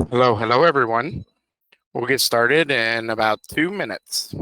Hello, everyone. We'll get started in about 2 minutes.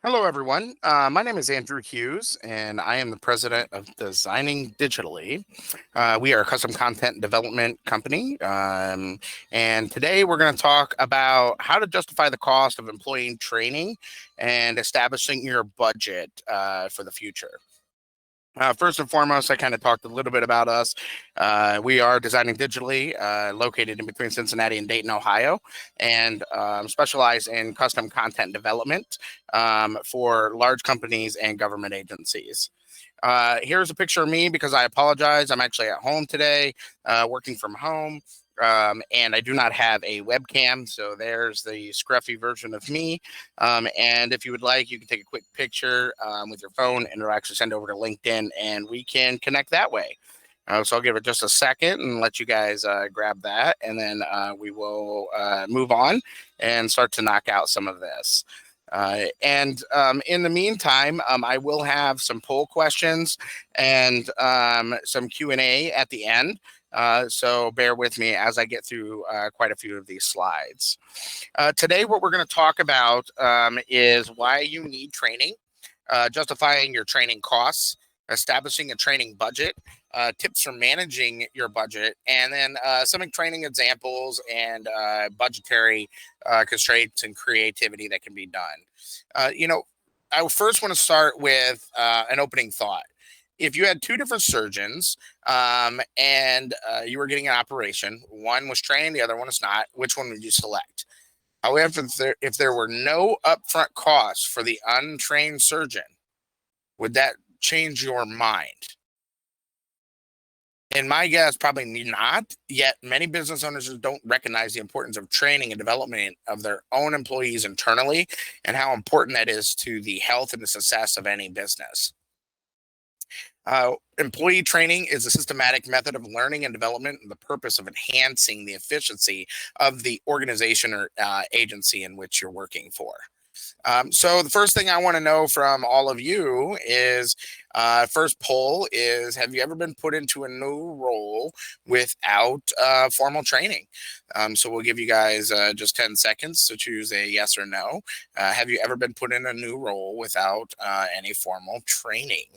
Hello, everyone. My name is Andrew Hughes, and I am the president of Designing Digitally. We are a custom content development company, and today we're going to talk about how to justify the cost of employee training and establishing your budget for the future. First and foremost, I kind of talked a little bit about us. We are Designing Digitally, located in between Cincinnati and Dayton, Ohio, and specialize in custom content development for large companies and government agencies. Here's a picture of me because I apologize. I'm actually at home today, working from home. And I do not have a webcam, so there's the scruffy version of me. And if you would like, you can take a quick picture with your phone, and it'll actually send over to LinkedIn, and we can connect that way. So I'll give it just a second and let you guys grab that, and then we will move on and start to knock out some of this. And in the meantime, I will have some poll questions and some Q&A at the end. So bear with me as I get through quite a few of these slides. Today, what we're going to talk about is why you need training, justifying your training costs, establishing a training budget, tips for managing your budget, and then some training examples and budgetary constraints and creativity that can be done. I first want to start with an opening thought. If you had two different surgeons and you were getting an operation, one was trained, the other one is not, which one would you select? However, if there were no upfront costs for the untrained surgeon, would that change your mind? In my guess, probably not. Yet many business owners don't recognize the importance of training and development of their own employees internally and how important that is to the health and the success of any business. Employee training is a systematic method of learning and development and the purpose of enhancing the efficiency of the organization or agency in which you're working for. So the first thing I want to know from all of you is, first poll is, have you ever been put into a new role without formal training? So we'll give you guys just 10 seconds to choose a yes or no. Have you ever been put in a new role without any formal training?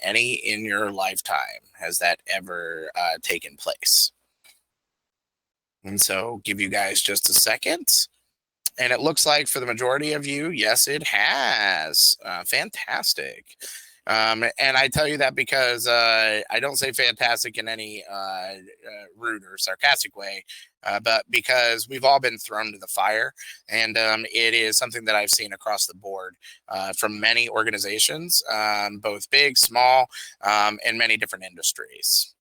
Any in your lifetime? Has that ever taken place? And so give you guys just a second. And it looks like for the majority of you, yes, it has. Fantastic. And I tell you that because I don't say fantastic in any rude or sarcastic way, but because we've all been thrown to the fire. And it is something that I've seen across the board from many organizations, both big, small, in many different industries.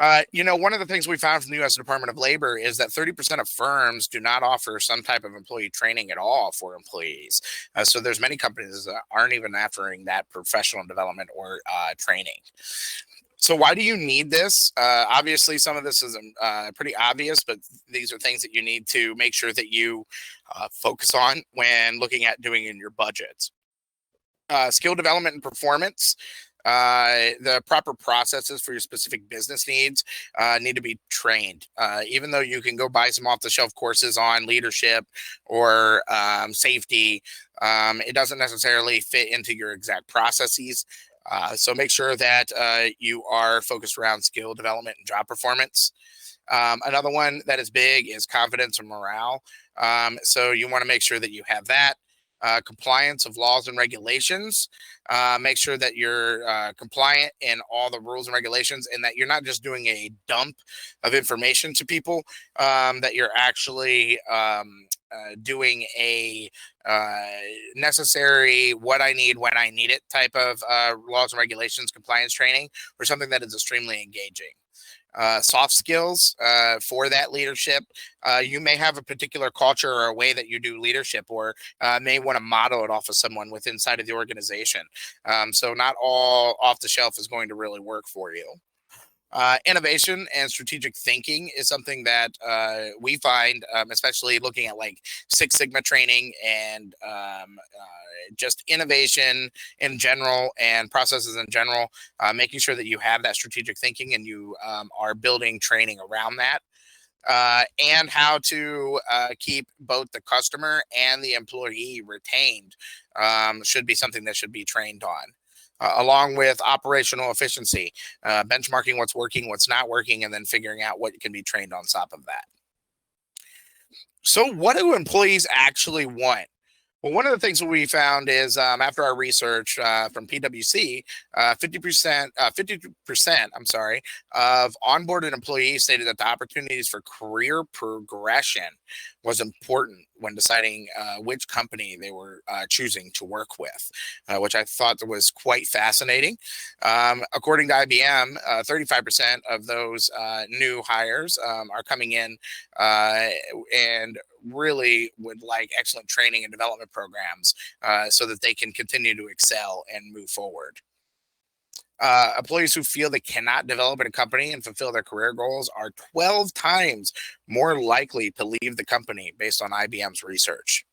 One of the things we found from the U.S. Department of Labor is that 30% of firms do not offer some type of employee training at all for employees. So there's many companies that aren't even offering that professional development or training. So why do you need this? Obviously, some of this is pretty obvious, but these are things that you need to make sure that you focus on when looking at doing in your budgets. Skill development and performance. The proper processes for your specific business needs need to be trained. Even though you can go buy some off the shelf courses on leadership or safety, it doesn't necessarily fit into your exact processes. So make sure that you are focused around skill development and job performance. Another one that is big is confidence and morale. So you want to make sure that you have that. Compliance of laws and regulations. Make sure that you're compliant in all the rules and regulations and that you're not just doing a dump of information to people, that you're actually doing a necessary what I need when I need it type of laws and regulations compliance training, or something that is extremely engaging. Soft skills for that leadership. You may have a particular culture or a way that you do leadership, or may want to model it off of someone within inside of the organization. So not all off the shelf is going to really work for you. Innovation and strategic thinking is something that we find, especially looking at like Six Sigma training and just innovation in general and processes in general, making sure that you have that strategic thinking and you are building training around that. And how to keep both the customer and the employee retained should be something that should be trained on. Along with operational efficiency, benchmarking what's working, what's not working, and then figuring out what can be trained on top of that. So, what do employees actually want? Well, one of the things that we found is after our research from PwC, 50%, I'm sorry, of onboarded employees stated that the opportunities for career progression was important when deciding which company they were choosing to work with, which I thought was quite fascinating. According to IBM, 35% of those new hires are coming in and really would like excellent training and development programs so that they can continue to excel and move forward. Employees who feel they cannot develop in a company and fulfill their career goals are 12 times more likely to leave the company based on IBM's research.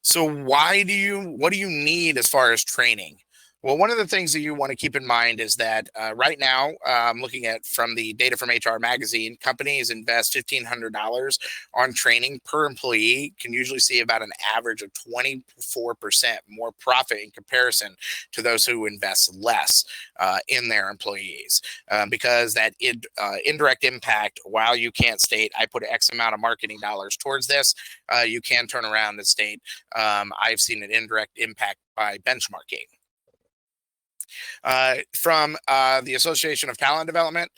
So what do you need as far as training? Well, one of the things that you want to keep in mind is that right now, looking at from the data from HR Magazine, companies invest $1,500 on training per employee, can usually see about an average of 24% more profit in comparison to those who invest less in their employees. Because that indirect impact, while you can't state, I put X amount of marketing dollars towards this, you can turn around and state, I've seen an indirect impact by benchmarking. From the Association of Talent Development,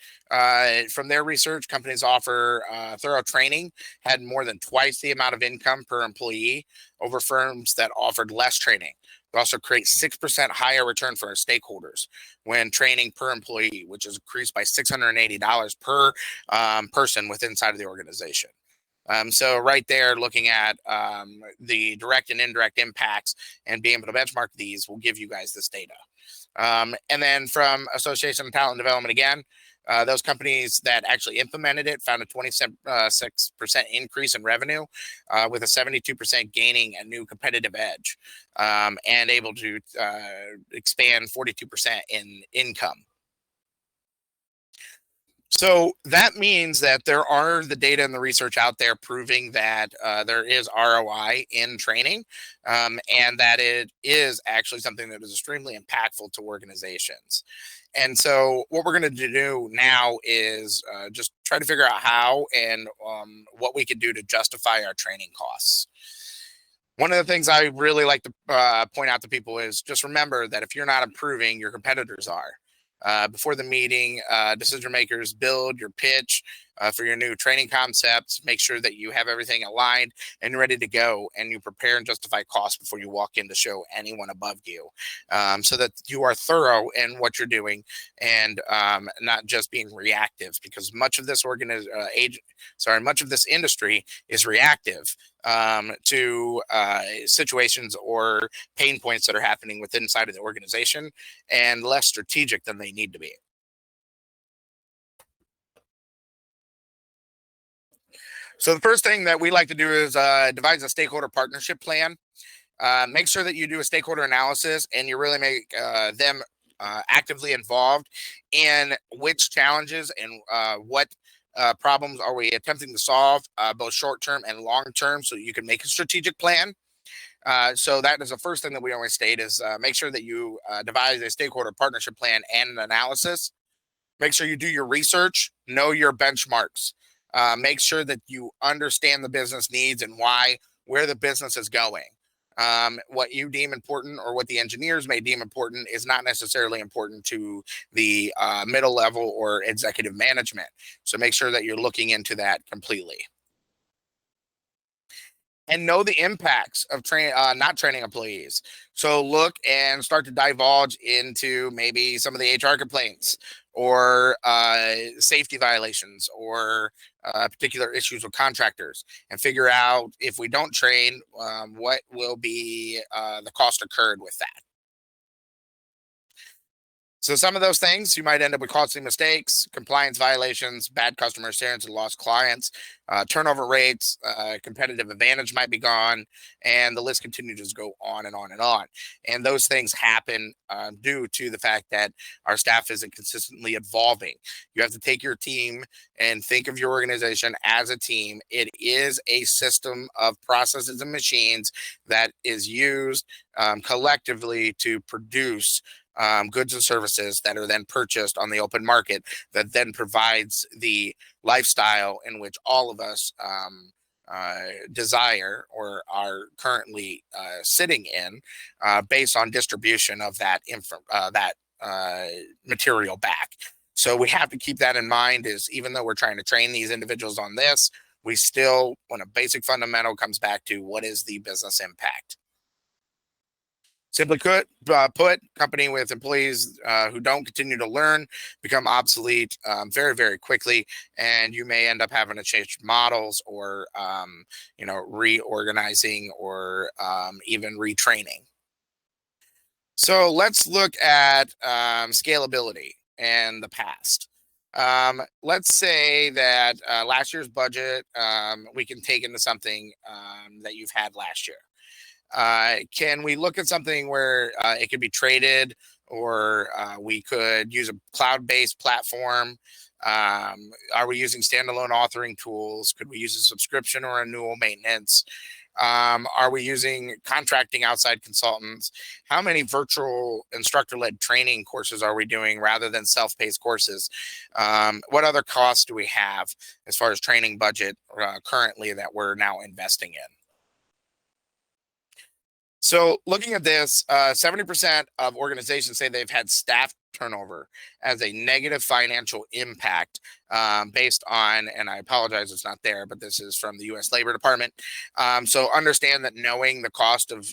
from their research, companies offer thorough training, had more than twice the amount of income per employee over firms that offered less training. They also create 6% higher return for our stakeholders when training per employee, which is increased by $680 per person within inside of the organization. So right there, looking at the direct and indirect impacts and being able to benchmark these will give you guys this data. And then from Association of Talent Development again, those companies that actually implemented it found a 26% increase in revenue, with a 72% gaining a new competitive edge, and able to expand 42% in income. So that means that there are the data and the research out there proving that there is ROI in training, and that it is actually something that is extremely impactful to organizations. And so what we're going to do now is just try to figure out how and what we can do to justify our training costs. One of the things I really like to point out to people is just remember that if you're not improving, your competitors are. Before the meeting, decision makers build your pitch for your new training concepts. Make sure that you have everything aligned and ready to go, and you prepare and justify costs before you walk in to show anyone above you, so that you are thorough in what you're doing and not just being reactive. Because much of this much of this industry is reactive to situations or pain points that are happening within inside of the organization, and less strategic than they need to be. So the first thing that we like to do is devise a stakeholder partnership plan. Make sure that you do a stakeholder analysis and you really make them actively involved in which challenges and what problems are we attempting to solve, both short term and long term, so you can make a strategic plan. So that is the first thing that we always state is make sure that you devise a stakeholder partnership plan and an analysis. Make sure you do your research, know your benchmarks. Make sure that you understand the business needs and where the business is going. What you deem important or what the engineers may deem important is not necessarily important to the middle level or executive management. So make sure that you're looking into that completely. And know the impacts of not training employees. So look and start to divulge into maybe some of the HR complaints or safety violations or particular issues with contractors, and figure out if we don't train, what will be the cost incurred with that. So some of those things you might end up with costly mistakes, compliance violations, bad customer experience, and lost clients, turnover rates, competitive advantage might be gone, and the list continues to go on and on and on. And those things happen due to the fact that our staff isn't consistently evolving. You have to take your team and think of your organization as a team. It is a system of processes and machines that is used collectively to produce goods and services that are then purchased on the open market, that then provides the lifestyle in which all of us desire or are currently sitting in, based on distribution of that material back. So we have to keep that in mind, is even though we're trying to train these individuals on this, we still, when a basic fundamental comes back to what is the business impact. Simply put, company with employees who don't continue to learn become obsolete very, very quickly, and you may end up having to change models or reorganizing or even retraining. So let's look at scalability and the past. Let's say that last year's budget we can take into something that you've had last year. Can we look at something where it could be traded, or we could use a cloud-based platform? Are we using standalone authoring tools? Could we use a subscription or renewal maintenance? Are we using contracting outside consultants? How many virtual instructor-led training courses are we doing rather than self-paced courses? What other costs do we have as far as training budget currently that we're now investing in? So looking at this, 70% of organizations say they've had staff turnover as a negative financial impact, based on, and I apologize, it's not there, but this is from the U.S. Labor Department. So understand that knowing the cost of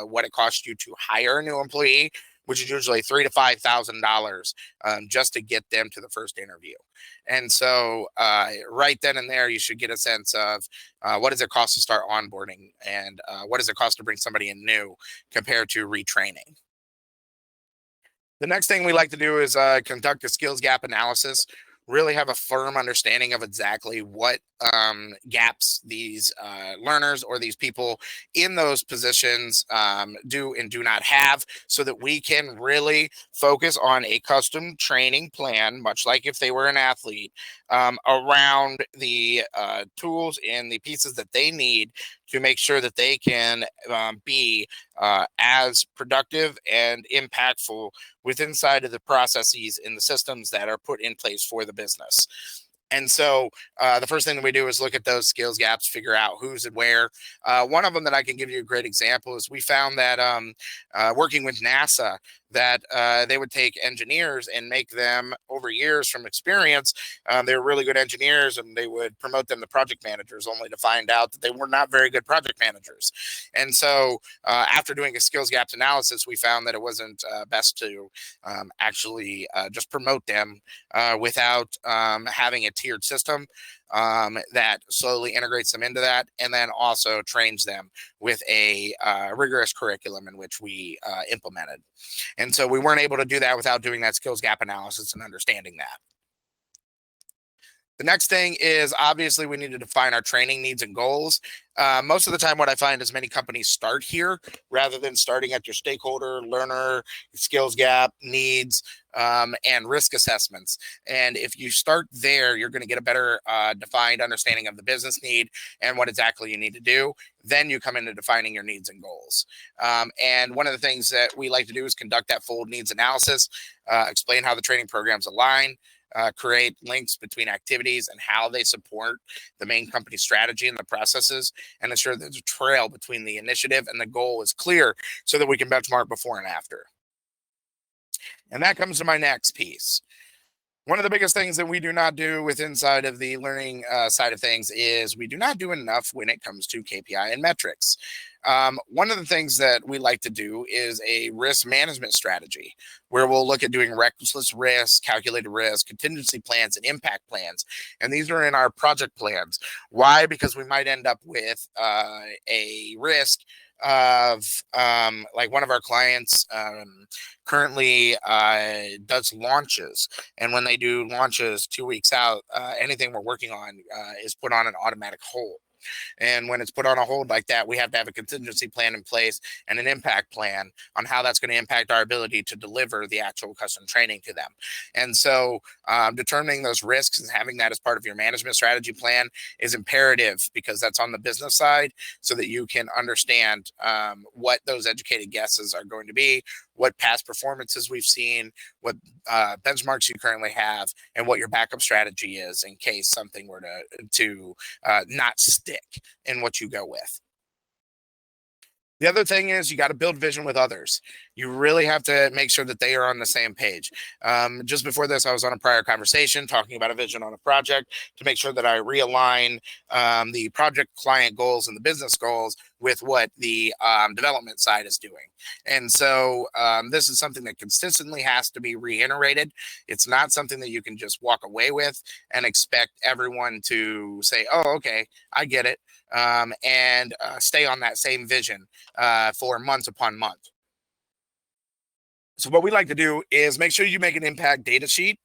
what it costs you to hire a new employee, which is usually $3,000 to $5,000, just to get them to the first interview. And so right then and there, you should get a sense of what does it cost to start onboarding, and what does it cost to bring somebody in new compared to retraining. The next thing we like to do is conduct a skills gap analysis, really have a firm understanding of exactly what gaps these learners or these people in those positions do and do not have, so that we can really focus on a custom training plan, much like if they were an athlete, around the tools and the pieces that they need to make sure that they can be as productive and impactful within inside of the processes and the systems that are put in place for the business. And so the first thing that we do is look at those skills gaps, figure out who's and where. One of them that I can give you a great example is we found that working with NASA, that they would take engineers and make them over years from experience. They were really good engineers, and they would promote them to project managers, only to find out that they were not very good project managers. And so after doing a skills gaps analysis, we found that it wasn't best to actually just promote them without having a tiered system that slowly integrates them into that, and then also trains them with a rigorous curriculum in which we implemented. And so we weren't able to do that without doing that skills gap analysis and understanding that. The next thing is obviously we need to define our training needs and goals. Most of the time, what I find is many companies start here rather than starting at your stakeholder, learner, skills gap, needs, and risk assessments. And if you start there, you're going to get a better defined understanding of the business need and what exactly you need to do. Then you come into defining your needs and goals. And one of the things that we like to do is conduct that full needs analysis, explain how the training programs align, create links between activities and how they support the main company strategy and the processes, and ensure there's a trail between the initiative and the goal is clear so that we can benchmark before and after. And that comes to my next piece. One of the biggest things that we do not do with inside of the learning side of things is we do not do enough when it comes to KPI and metrics. One of the things that we like to do is a risk management strategy where we'll look at doing reckless risk, calculated risk, contingency plans, and impact plans. And these are in our project plans. Why? Because we might end up with a risk of like one of our clients currently does launches, and when they do launches 2 weeks out, anything we're working on is put on an automatic hold. And when it's put on a hold like that, we have to have a contingency plan in place and an impact plan on how that's going to impact our ability to deliver the actual custom training to them. And so determining those risks and having that as part of your management strategy plan is imperative, because that's on the business side, so that you can understand what those educated guesses are going to be, what past performances we've seen, what benchmarks you currently have, and what your backup strategy is in case something were to not stick in what you go with. The other thing is you got to build vision with others. You really have to make sure that they are on the same page. Just before this, I was on a prior conversation talking about a vision on a project to make sure that I realign the project client goals and the business goals with what the development side is doing. And so this is something that consistently has to be reiterated. It's not something that you can just walk away with and expect everyone to say, oh, okay, I get it, and stay on that same vision for months upon month. So what we like to do is make sure you make an impact data sheet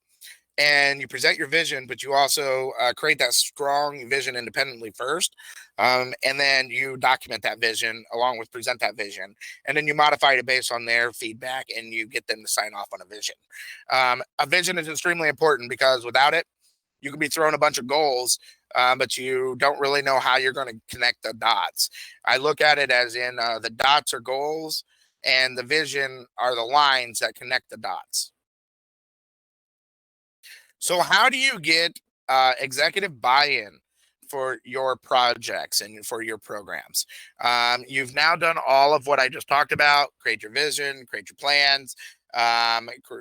and you present your vision, but you also create that strong vision independently first. And then you document that vision along with present that vision. And then you modify it based on their feedback and you get them to sign off on a vision. A vision is extremely important because without it, you can be throwing a bunch of goals, but you don't really know how you're going to connect the dots. I look at it as in the dots are goals and the vision are the lines that connect the dots. So, how do you get executive buy-in for your projects and for your programs? You've now done all of what I just talked about: create your vision, create your plans,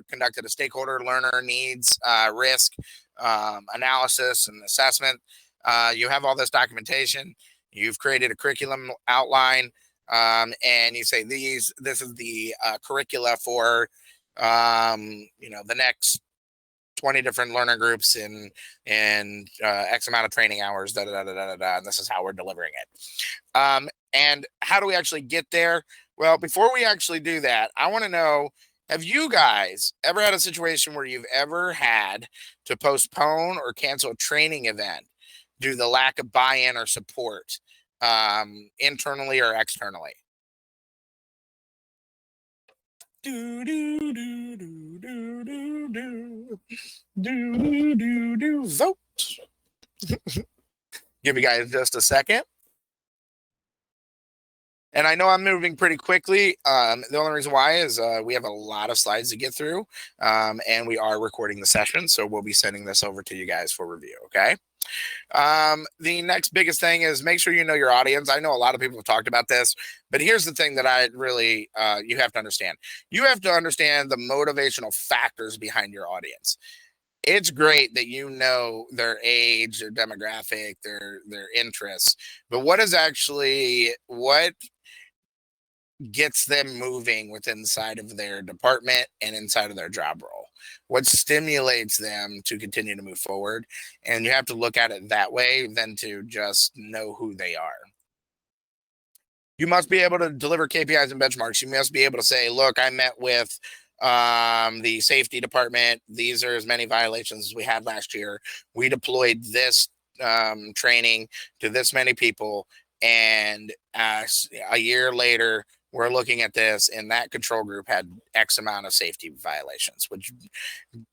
conducted a stakeholder, learner needs, risk analysis and assessment. You have all this documentation. You've created a curriculum outline, and you say this is the curricula for the next 20 different learner groups in X amount of training hours, and this is how we're delivering it. And how do we actually get there? Well, before we actually do that, I want to know, have you guys ever had a situation where you've ever had to postpone or cancel a training event due to the lack of buy-in or support, internally or externally? Do do do do do do do do do do vote. Give you guys just a second. And I know I'm moving pretty quickly. The only reason why is we have a lot of slides to get through, and we are recording the session, so we'll be sending this over to you guys for review. Okay. The next biggest thing is make sure you know your audience. I know a lot of people have talked about this, but here's the thing that I really you have to understand. You have to understand the motivational factors behind your audience. It's great that you know their age, their demographic, their interests, but what gets them moving within inside of their department and inside of their job role? What stimulates them to continue to move forward? And you have to look at it that way than to just know who they are. You must be able to deliver KPIs and benchmarks. You must be able to say, look, I met with the safety department. These are as many violations as we had last year. We deployed this training to this many people. And a year later, we're looking at this, and that control group had X amount of safety violations, which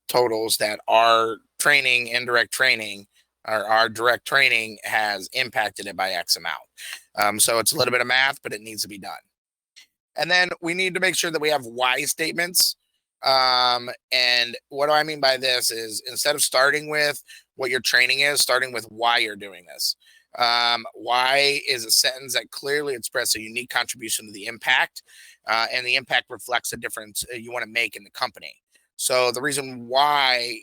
totals that our training, indirect training, or our direct training has impacted it by X amount. So it's a little bit of math, but it needs to be done. And then we need to make sure that we have why statements. And what do I mean by this is instead of starting with what your training is, starting with why you're doing this. Why is a sentence that clearly expresses a unique contribution to the impact, and the impact reflects the difference you want to make in the company. So the reason why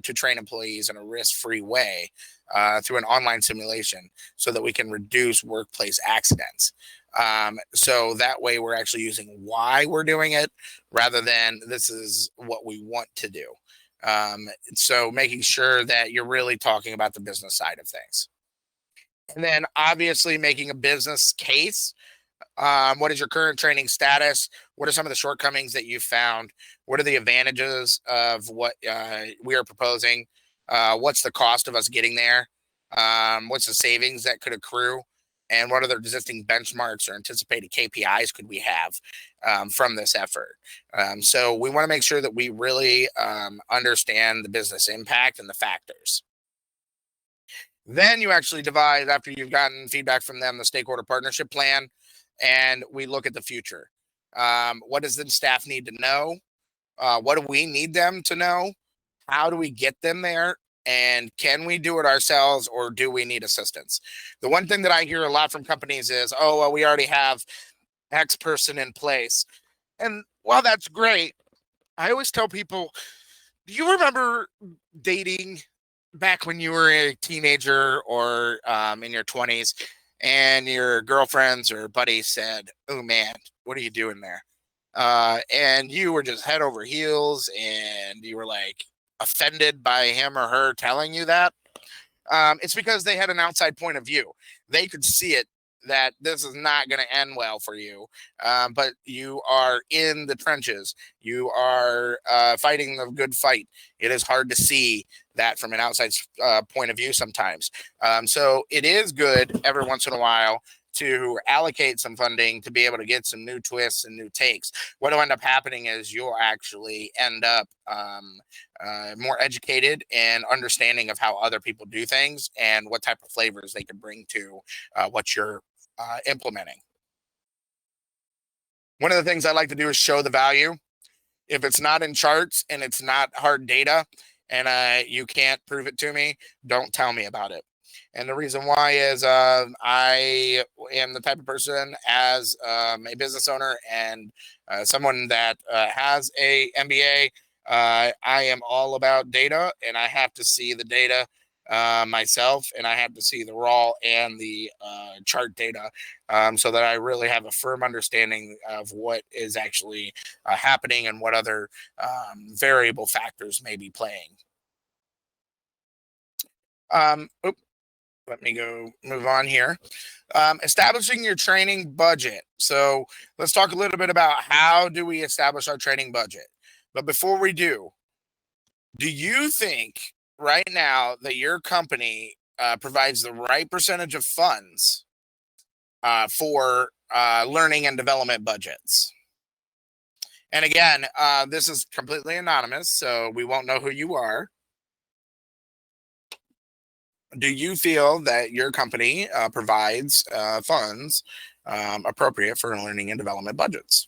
to train employees in a risk-free way through an online simulation so that we can reduce workplace accidents. So that way we're actually using why we're doing it rather than this is what we want to do. So making sure that you're really talking about the business side of things. And then obviously making a business case. What is your current training status? What are some of the shortcomings that you found? What are the advantages of what we are proposing? What's the cost of us getting there? What's the savings that could accrue? And what other existing benchmarks or anticipated KPIs could we have from this effort? So we want to make sure that we really understand the business impact and the factors. Then you actually divide, after you've gotten feedback from them, the stakeholder partnership plan, and we look at the future. What does the staff need to know? What do we need them to know? How do we get them there? And can we do it ourselves, or do we need assistance? The one thing that I hear a lot from companies is, oh, well, we already have X person in place. And while that's great, I always tell people, do you remember dating back when you were a teenager or in your 20s and your girlfriends or buddies said, oh man, what are you doing there? And you were just head over heels and you were like offended by him or her telling you that? It's because they had an outside point of view. They could see it that this is not going to end well for you, but you are in the trenches. You are fighting the good fight. It is hard to see that from an outside point of view sometimes. So it is good every once in a while to allocate some funding to be able to get some new twists and new takes. What will end up happening is you'll actually end up more educated and understanding of how other people do things and what type of flavors they can bring to what you're implementing. One of the things I like to do is show the value. If it's not in charts and it's not hard data and you can't prove it to me, don't tell me about it. And the reason why is I am the type of person as a business owner and someone that has a MBA. I am all about data, and I have to see the data myself, and I have to see the raw and the chart data so that I really have a firm understanding of what is actually happening and what other variable factors may be playing. Let me go move on here. Establishing your training budget. So let's talk a little bit about how do we establish our training budget. But before we do you think right now that your company provides the right percentage of funds for learning and development budgets? And again, this is completely anonymous, so we won't know who you are. Do you feel that your company provides funds appropriate for learning and development budgets?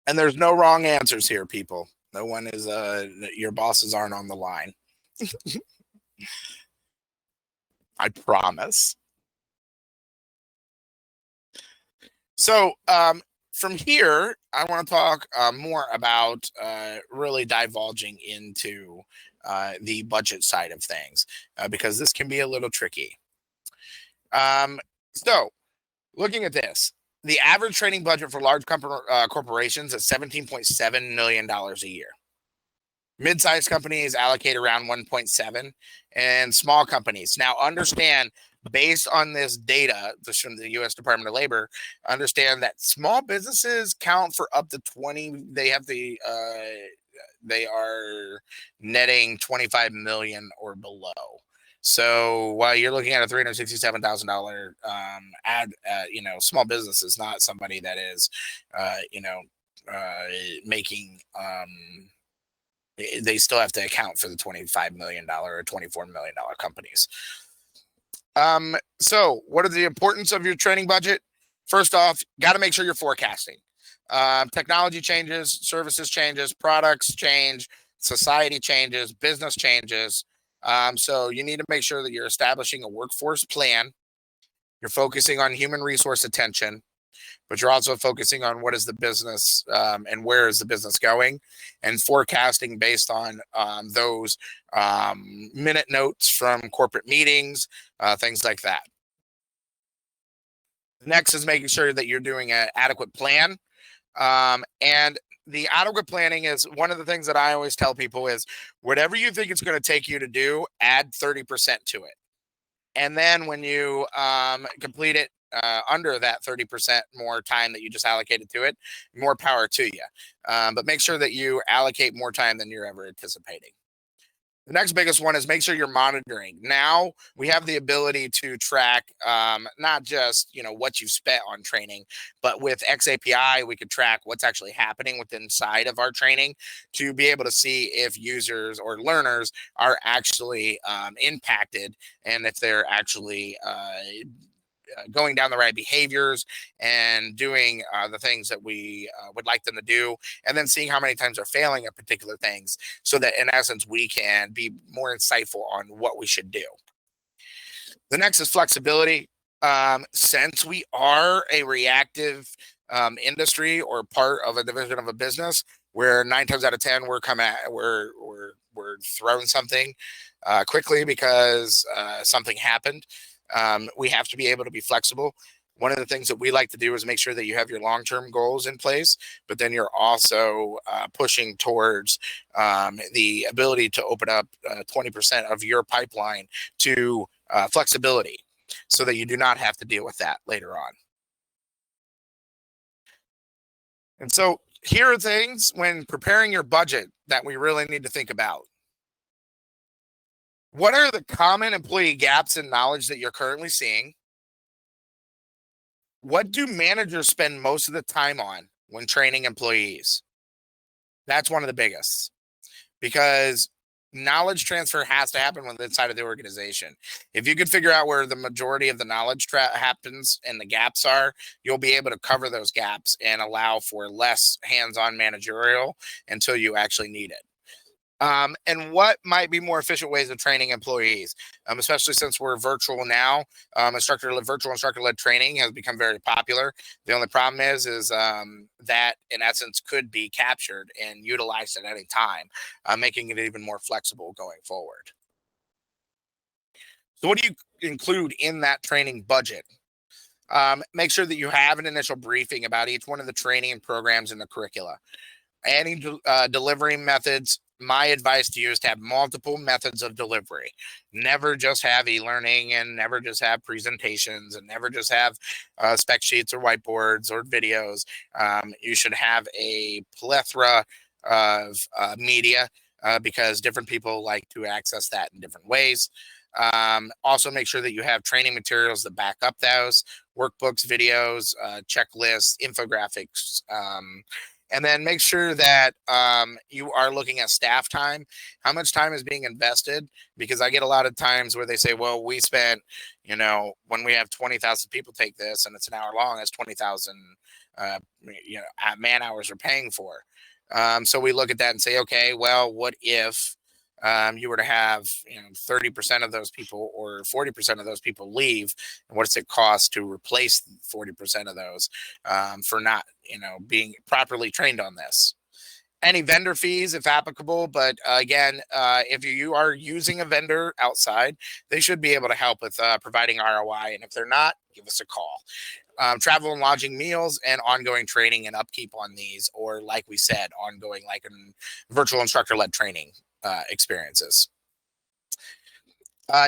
And there's no wrong answers here, people. No one is, your bosses aren't on the line. I promise. So, from here, I want to talk more about really divulging into the budget side of things because this can be a little tricky. Um, so, looking at this, the average training budget for large corporations is $17.7 million a year. Mid-sized companies allocate around 1.7, and small companies. Now, understand, based on this data, this from the U.S. Department of Labor, understand that small businesses count for up to 20. They are netting 25 million or below. So while you're looking at a $367,000 small business is not somebody that is, making. They still have to account for the $25 million or $24 million companies. So what are the importance of your training budget? First off, got to make sure you're forecasting. Technology changes, services changes, products change, society changes, business changes. So you need to make sure that you're establishing a workforce plan. You're focusing on human resource attention, but you're also focusing on what is the business and where is the business going, and forecasting based on those minute notes from corporate meetings, things like that. Next is making sure that you're doing an adequate plan. And the adequate planning is one of the things that I always tell people is whatever you think it's going to take you to do, add 30% to it. And then when you complete it under that 30% more time that you just allocated to it, more power to you. But make sure that you allocate more time than you're ever anticipating. The next biggest one is make sure you're monitoring. Now we have the ability to track not just what you've spent on training, but with XAPI we could track what's actually happening within inside of our training to be able to see if users or learners are actually impacted and if they're actually going down the right behaviors and doing the things that we would like them to do, and then seeing how many times they're failing at particular things so that in essence we can be more insightful on what we should do. The next is flexibility. Since we are a reactive industry or part of a division of a business where 9 times out of 10 we're throwing something quickly because something happened. We have to be able to be flexible. One of the things that we like to do is make sure that you have your long-term goals in place, but then you're also pushing towards the ability to open up 20% of your pipeline to flexibility so that you do not have to deal with that later on. And so here are things when preparing your budget that we really need to think about. What are the common employee gaps in knowledge that you're currently seeing? What do managers spend most of the time on when training employees? That's one of the biggest, because knowledge transfer has to happen within inside of the organization. If you can figure out where the majority of the knowledge happens and the gaps are, you'll be able to cover those gaps and allow for less hands-on managerial until you actually need it. And what might be more efficient ways of training employees, especially since we're virtual now. Virtual instructor-led training has become very popular. The only problem is that in essence could be captured and utilized at any time, making it even more flexible going forward. So what do you include in that training budget? Make sure that you have an initial briefing about each one of the training programs in the curricula. Any delivery methods. My advice to you is to have multiple methods of delivery. Never just have e-learning, and never just have presentations, and never just have spec sheets or whiteboards or videos. You should have a plethora of media because different people like to access that in different ways. Also make sure that you have training materials that back up those workbooks, videos, checklists, infographics, And then make sure that you are looking at staff time. How much time is being invested? Because I get a lot of times where they say, well, we spent, when we have 20,000 people take this and it's an hour long, that's 20,000, man hours are paying for. So we look at that and say, okay, well, what if you were to have 30% of those people or 40% of those people leave, and what does it cost to replace 40% of those for not being properly trained on this? Any vendor fees if applicable, but again, if you are using a vendor outside, they should be able to help with providing ROI, and if they're not, give us a call. Travel and lodging, meals, and ongoing training and upkeep on these, or like we said, ongoing like virtual instructor-led training experiences.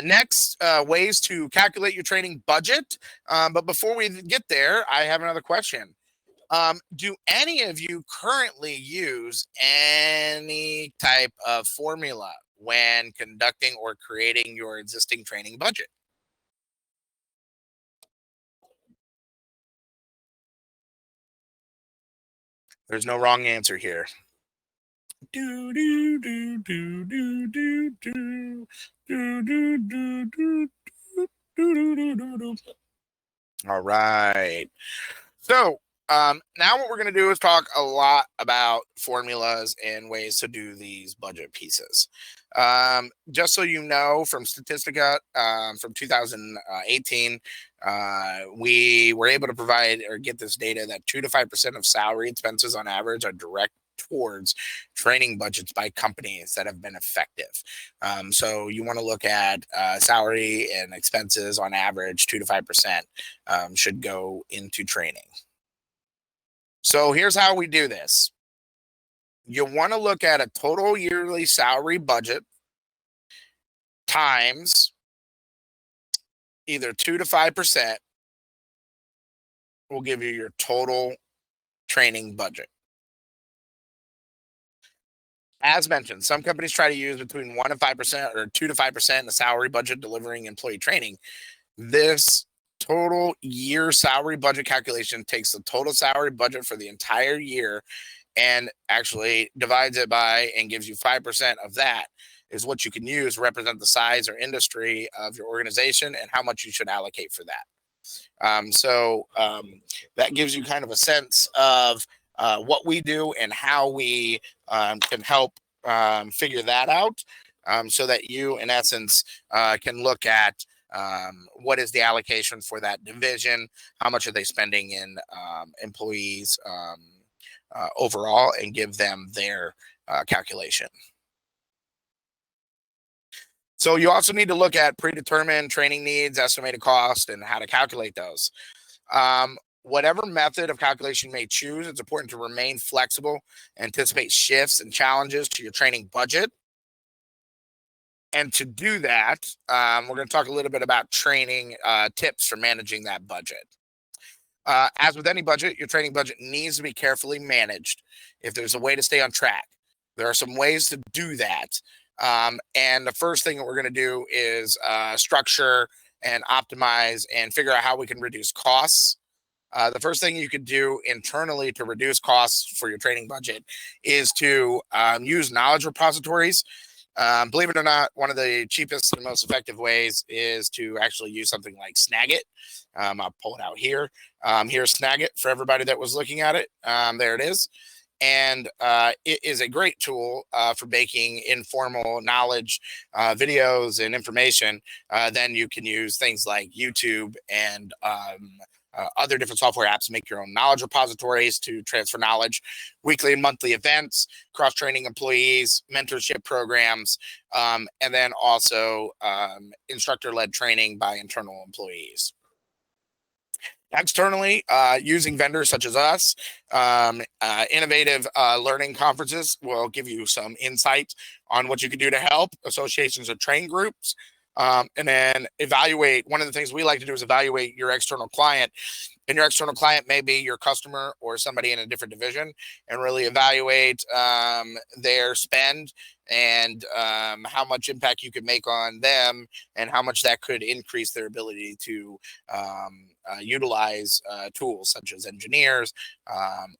Next, ways to calculate your training budget. But before we get there, I have another question. Do any of you currently use any type of formula when conducting or creating your existing training budget? There's no wrong answer here. Do do do do do do do do do do do do do do. All right. So now what we're going to do is talk a lot about formulas and ways to do these budget pieces. Just so you know, from Statistica from 2018, we were able to provide or get this data that 2 to 5% of salary expenses on average are direct towards training budgets by companies that have been effective. So you want to look at salary and expenses on average, 2 to 5% should go into training. So here's how we do this. You want to look at a total yearly salary budget times either 2 to 5% will give you your total training budget. As mentioned, some companies try to use between 1 and 5% or 2 to 5% in the salary budget delivering employee training. This total year salary budget calculation takes the total salary budget for the entire year and actually divides it by and gives you 5% of that is what you can use to represent the size or industry of your organization and how much you should allocate for that. So that gives you kind of a sense of what we do and how we can help figure that out so that you, in essence, can look at what is the allocation for that division, how much are they spending in employees overall, and give them their calculation. So you also need to look at predetermined training needs, estimated cost, and how to calculate those. Whatever method of calculation you may choose, it's important to remain flexible, anticipate shifts and challenges to your training budget. And to do that, we're going to talk a little bit about training tips for managing that budget. As with any budget, your training budget needs to be carefully managed if there's a way to stay on track. There are some ways to do that. And the first thing that we're going to do is structure and optimize and figure out how we can reduce costs. The first thing you could do internally to reduce costs for your training budget is to use knowledge repositories. Believe it or not, one of the cheapest and most effective ways is to actually use something like Snagit. I'll pull it out here. Here's Snagit for everybody that was looking at it. There it is. And it is a great tool for making informal knowledge videos and information. Then you can use things like YouTube and other different software apps to make your own knowledge repositories to transfer knowledge, weekly and monthly events, cross-training employees, mentorship programs, and then also instructor-led training by internal employees. Externally, using vendors such as us, innovative learning conferences will give you some insight on what you can do to help, associations or train groups. And then evaluate. One of the things we like to do is evaluate your external client And your external client may be your customer or somebody in a different division, and really evaluate their spend and how much impact you could make on them, and how much that could increase their ability to utilize tools such as engineers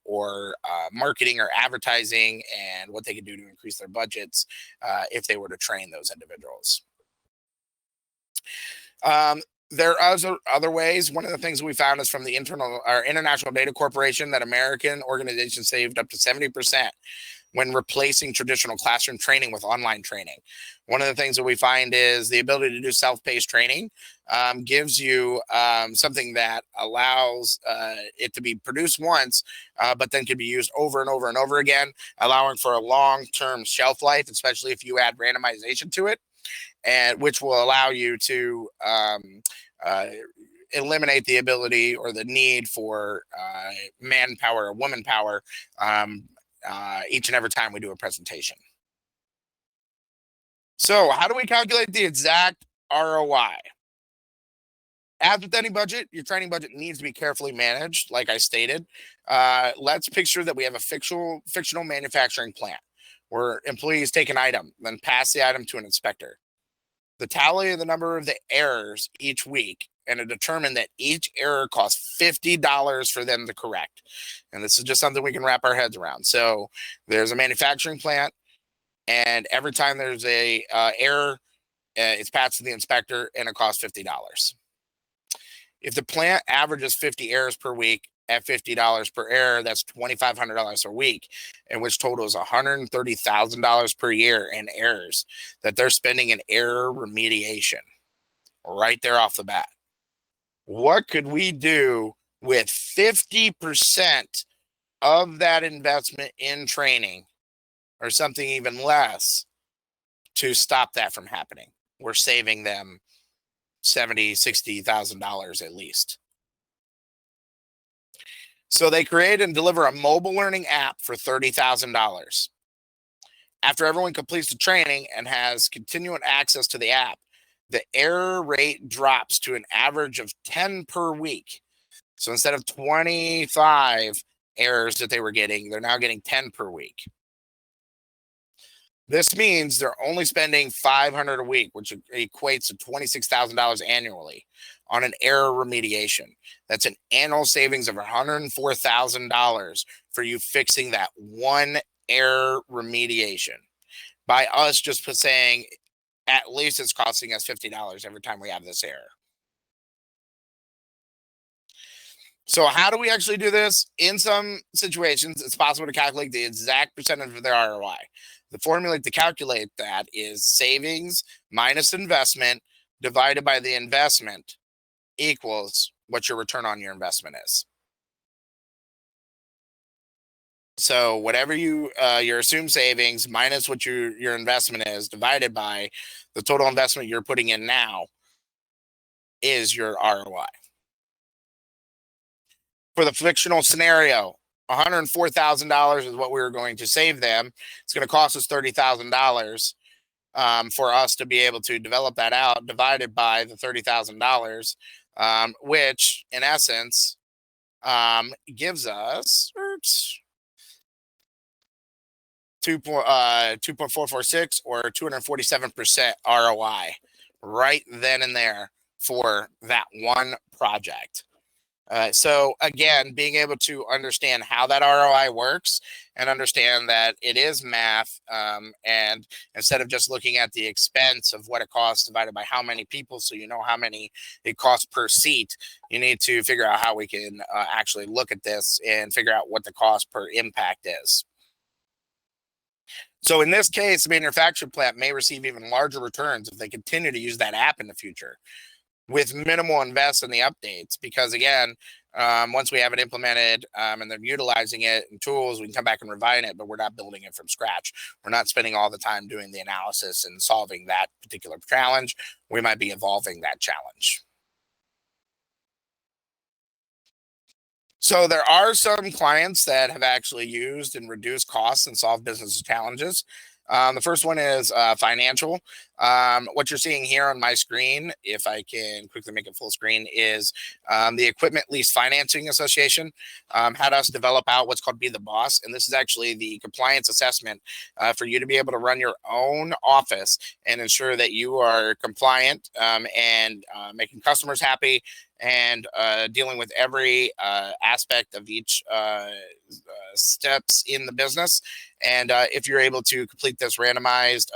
or marketing or advertising, and what they could do to increase their budgets if they were to train those individuals. There are other ways. One of the things we found is from the International Data Corporation that American organizations saved up to 70% when replacing traditional classroom training with online training. One of the things that we find is the ability to do self-paced training gives you something that allows it to be produced once, but then can be used over and over and over again, allowing for a long-term shelf life, especially if you add randomization to it, and which will allow you to eliminate the ability or the need for manpower or woman power each and every time we do a presentation. So how do we calculate the exact ROI? As with any budget, your training budget needs to be carefully managed, like I stated. Let's picture that we have a fictional manufacturing plant where employees take an item, then pass the item to an inspector. The tally of the number of the errors each week, and to determine that each error costs $50 for them to correct. And this is just something we can wrap our heads around. So there's a manufacturing plant, and every time there's a error, it's passed to the inspector, and it costs $50. If the plant averages 50 errors per week at $50 per error, that's $2,500 a week, and which totals $130,000 per year in errors that they're spending in error remediation right there off the bat. What could we do with 50% of that investment in training, or something even less, to stop that from happening? We're saving them $70,000, $60,000 at least. So they create and deliver a mobile learning app for $30,000. After everyone completes the training and has continuing access to the app, the error rate drops to an average of 10 per week. So instead of 25 errors that they were getting, they're now getting 10 per week. This means they're only spending $500 a week, which equates to $26,000 annually on an error remediation. That's an annual savings of $104,000 for you fixing that one error remediation. By us just saying, at least it's costing us $50 every time we have this error. So how do we actually do this? In some situations, it's possible to calculate the exact percentage of their ROI. The formula to calculate that is savings minus investment divided by the investment equals what your return on your investment is. So whatever your assumed savings minus what your investment is divided by the total investment you're putting in now is your ROI. For the fictional scenario, $104,000 is what we were going to save them. It's going to cost us $30,000 for us to be able to develop that out, divided by the $30,000, which in essence gives us 2.446 or 247% ROI right then and there for that one project. So again, being able to understand how that ROI works and understand that it is math, and instead of just looking at the expense of what it costs divided by how many people, so you know how many it costs per seat, you need to figure out how we can actually look at this and figure out what the cost per impact is. So in this case, the manufacturing plant may receive even larger returns if they continue to use that app in the future with minimal invest in the updates, because again, once we have it implemented and they're utilizing it and tools, we can come back and refine it, but we're not building it from scratch. We're not spending all the time doing the analysis and solving that particular challenge. We might be evolving that challenge. So there are some clients that have actually used and reduced costs and solved business challenges. The first one is financial. What you're seeing here on my screen, if I can quickly make it full screen, is the Equipment Lease Financing Association had us develop out what's called Be the Boss. And this is actually the compliance assessment for you to be able to run your own office and ensure that you are compliant and making customers happy and dealing with every aspect of each steps in the business. And if you're able to complete this randomized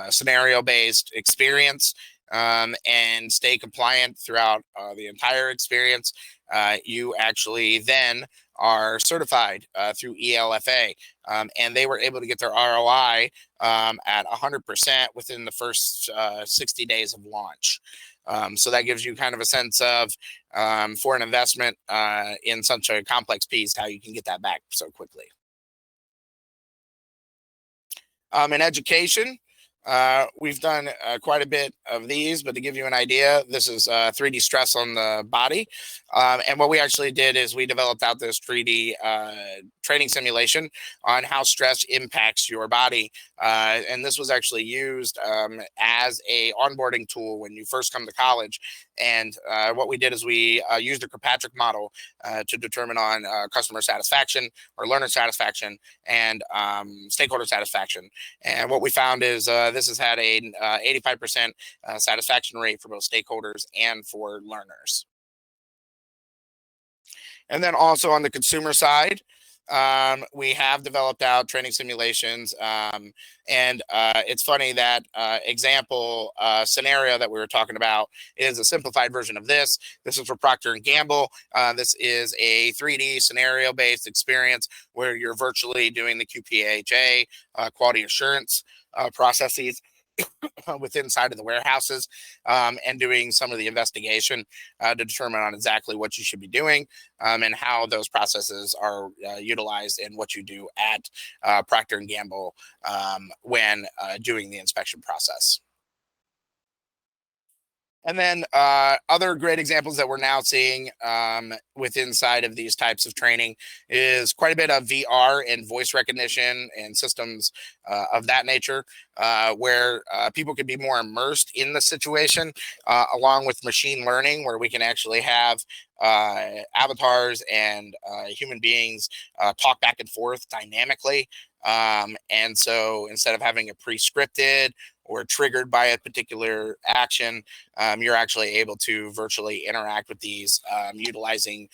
scenario-based experience and stay compliant throughout the entire experience, you actually then are certified through ELFA. And they were able to get their ROI at 100% within the first 60 days of launch. So that gives you kind of a sense of, for an investment in such a complex piece, how you can get that back so quickly. In education, we've done quite a bit of these, but to give you an idea, this is 3D stress on the body. And what we actually did is we developed out this 3D training simulation on how stress impacts your body. And this was actually used as a onboarding tool when you first come to college. And what we did is we used a Kirkpatrick model to determine on customer satisfaction or learner satisfaction and stakeholder satisfaction. And what we found is this has had a 85% satisfaction rate for both stakeholders and for learners. And then also on the consumer side, we have developed out training simulations. And it's funny that example scenario that we were talking about is a simplified version of this. This is for Procter & Gamble. This is a 3D scenario-based experience where you're virtually doing the QPHA quality assurance processes within inside of the warehouses and doing some of the investigation to determine on exactly what you should be doing and how those processes are utilized in what you do at Procter & Gamble when doing the inspection process. And then other great examples that we're now seeing with inside of these types of training is quite a bit of VR and voice recognition and systems of that nature, where people can be more immersed in the situation, along with machine learning, where we can actually have avatars and human beings talk back and forth dynamically. And so instead of having it pre-scripted or triggered by a particular action, you're actually able to virtually interact with these utilizing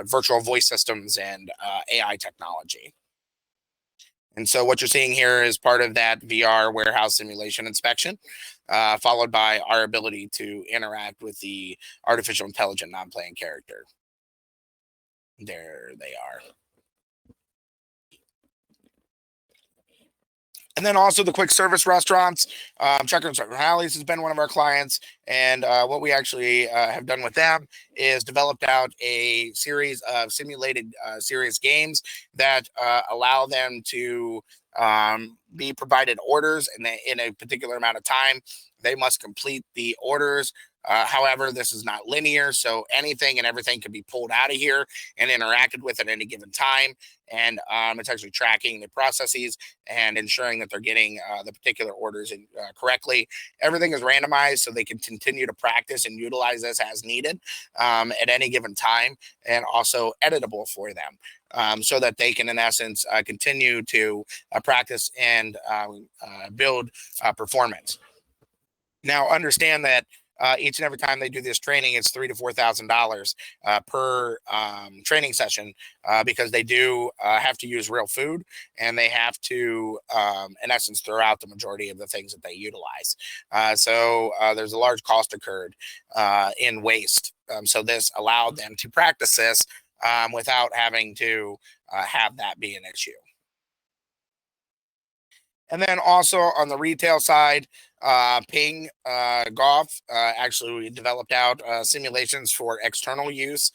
virtual voice systems and AI technology. And so what you're seeing here is part of that VR warehouse simulation inspection, followed by our ability to interact with the artificial intelligent non-playing character. There they are. And then also the quick service restaurants. Chucker and Chucker Hallies has been one of our clients. And what we actually have done with them is developed out a series of simulated serious games that allow them to be provided orders in a particular amount of time. They must complete the orders. However, this is not linear, so anything and everything can be pulled out of here and interacted with at any given time. And it's actually tracking the processes and ensuring that they're getting the particular orders in, correctly. Everything is randomized so they can continue to practice and utilize this as needed at any given time, and also editable for them. So that they can, in essence, continue to practice and build performance. Now, understand that each and every time they do this training, it's $3,000 to $4,000 per training session because they do have to use real food, and they have to, in essence, throw out the majority of the things that they utilize. So there's a large cost incurred in waste. So this allowed them to practice this without having to have that be an issue. And then also on the retail side, Ping Golf, actually we developed out simulations for external use.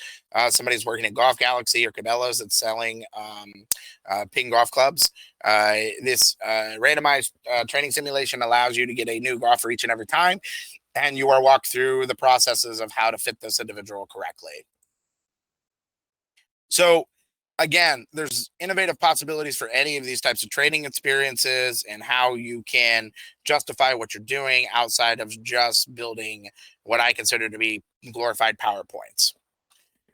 Somebody's working at Golf Galaxy or Cabela's that's selling Ping golf clubs. This randomized training simulation allows you to get a new golfer each and every time, and you are walked through the processes of how to fit this individual correctly. So again, there's innovative possibilities for any of these types of training experiences and how you can justify what you're doing outside of just building what I consider to be glorified PowerPoints.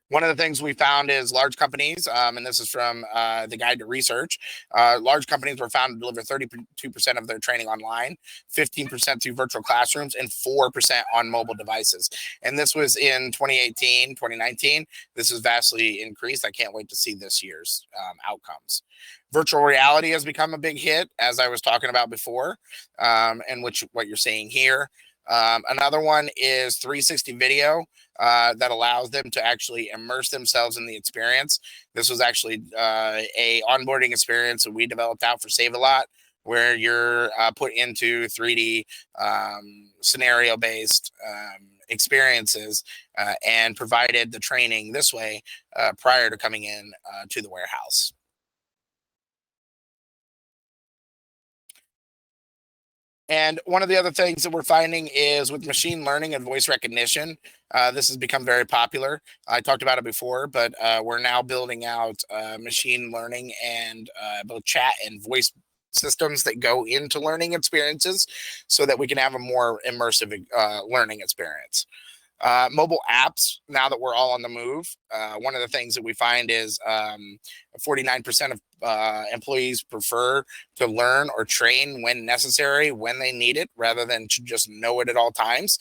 One of the things we found is large companies, and this is from the Guide to Research, large companies were found to deliver 32% of their training online, 15% through virtual classrooms, and 4% on mobile devices. And this was in 2018, 2019. This is vastly increased. I can't wait to see this year's outcomes. Virtual reality has become a big hit, as I was talking about before, and what you're seeing here. Another one is 360 video that allows them to actually immerse themselves in the experience. This was actually a onboarding experience that we developed out for Save a Lot, where you're put into 3D scenario-based experiences and provided the training this way prior to coming in to the warehouse. And one of the other things that we're finding is with machine learning and voice recognition, this has become very popular. I talked about it before, but we're now building out machine learning and both chat and voice systems that go into learning experiences so that we can have a more immersive learning experience. Mobile apps, now that we're all on the move, one of the things that we find is 49% of employees prefer to learn or train when necessary, when they need it, rather than to just know it at all times.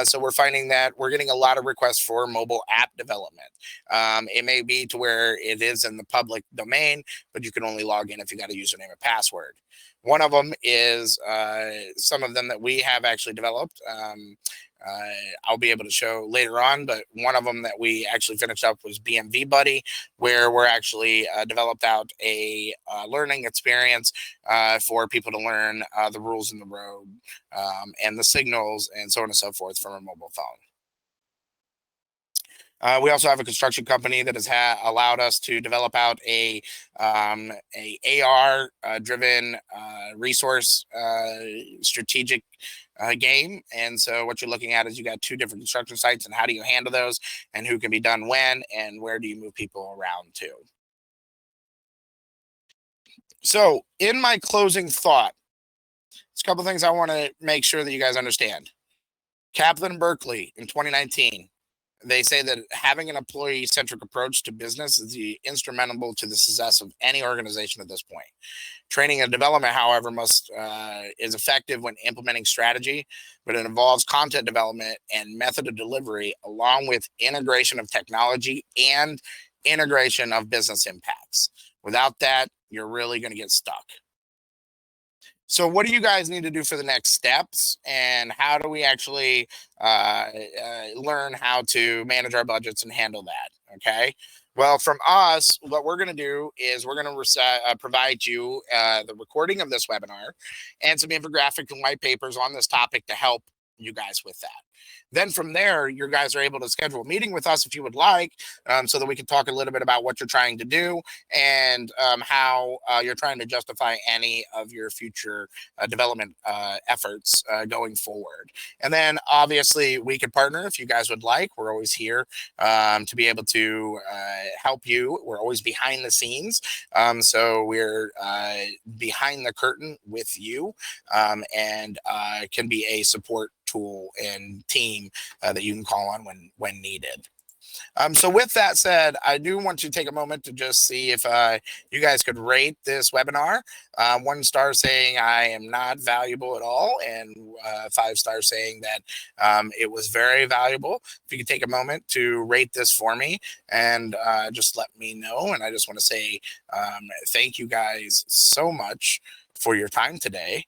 So we're finding that we're getting a lot of requests for mobile app development. It may be to where it is in the public domain, but you can only log in if you got a username and password. One of them is some of them that we have actually developed. I'll be able to show later on, but one of them that we actually finished up was BMV Buddy, where we're actually developed out a learning experience for people to learn the rules in the road and the signals and so on and so forth from a mobile phone. We also have a construction company that has allowed us to develop out a AR driven resource strategic game. And so what you're looking at is you got two different construction sites and how do you handle those and who can be done when and where do you move people around to. So in my closing thought, there's a couple of things I want to make sure that you guys understand. Kaplan and Berkeley in 2019, they say that having an employee-centric approach to business is instrumental to the success of any organization at this point. Training and development, however, is effective when implementing strategy, but it involves content development and method of delivery, along with integration of technology and integration of business impacts. Without that, you're really going to get stuck. So what do you guys need to do for the next steps, and how do we actually learn how to manage our budgets and handle that? Okay. Well, from us, what we're going to do is we're going to provide you the recording of this webinar and some infographic and white papers on this topic to help you guys with that. Then from there, you guys are able to schedule a meeting with us if you would like, so that we can talk a little bit about what you're trying to do and how you're trying to justify any of your future development efforts going forward. And then obviously we could partner if you guys would like. We're always here to be able to help you. We're always behind the scenes. So we're behind the curtain with you and can be a support tool and team that you can call on when needed. So with that said, I do want to take a moment to just see if you guys could rate this webinar. 1 star saying I am not valuable at all, and 5 stars saying that it was very valuable. If you could take a moment to rate this for me and just let me know. And I just want to say thank you guys so much for your time today.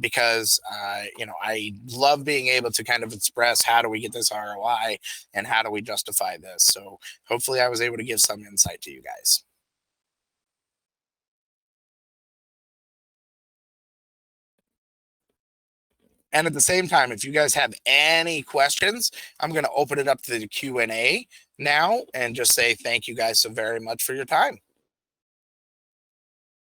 Because I love being able to kind of express how do we get this ROI and how do we justify this. So hopefully I was able to give some insight to you guys. And at the same time, if you guys have any questions, I'm going to open it up to the Q&A now and just say thank you guys so very much for your time.